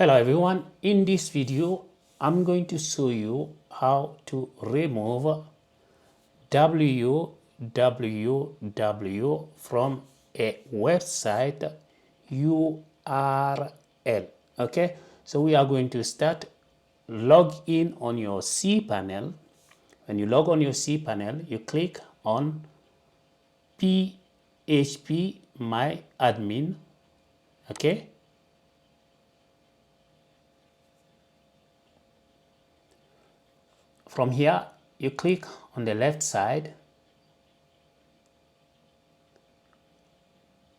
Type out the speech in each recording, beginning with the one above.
Hello everyone, in this video I'm going to show you how to remove www from a website URL. Okay, so we are going to start. Log in on your cPanel. When you log on your cPanel, you click on PHP My Admin. Okay, from here you click on the left side,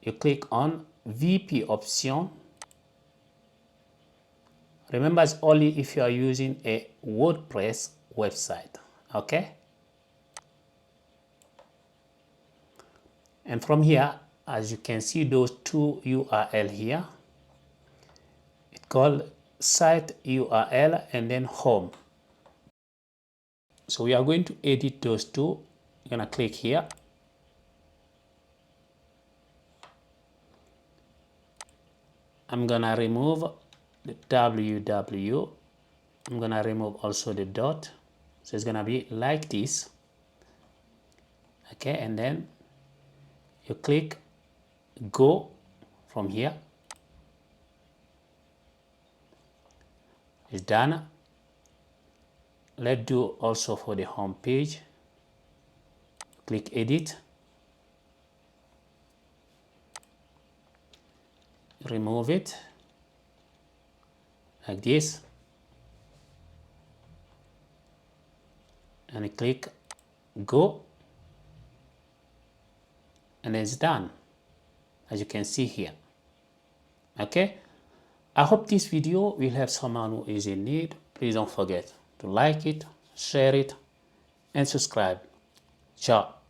you click on VP option. Remember, it's only if you are using a WordPress website. Okay, and from here, as you can see, those two URL here, it's called site URL and then home. So we are going to edit those two. You're gonna click here. I'm gonna remove the www. I'm gonna remove also the dot. So it's gonna be like this. Okay, and then you click go from here. It's done. Let's do also for the home page. Click edit. Remove it like this. And click go. And it's done, as you can see here. Okay, I hope this video will help someone who is in need. Please don't forget to like it, share it, and subscribe. Ciao.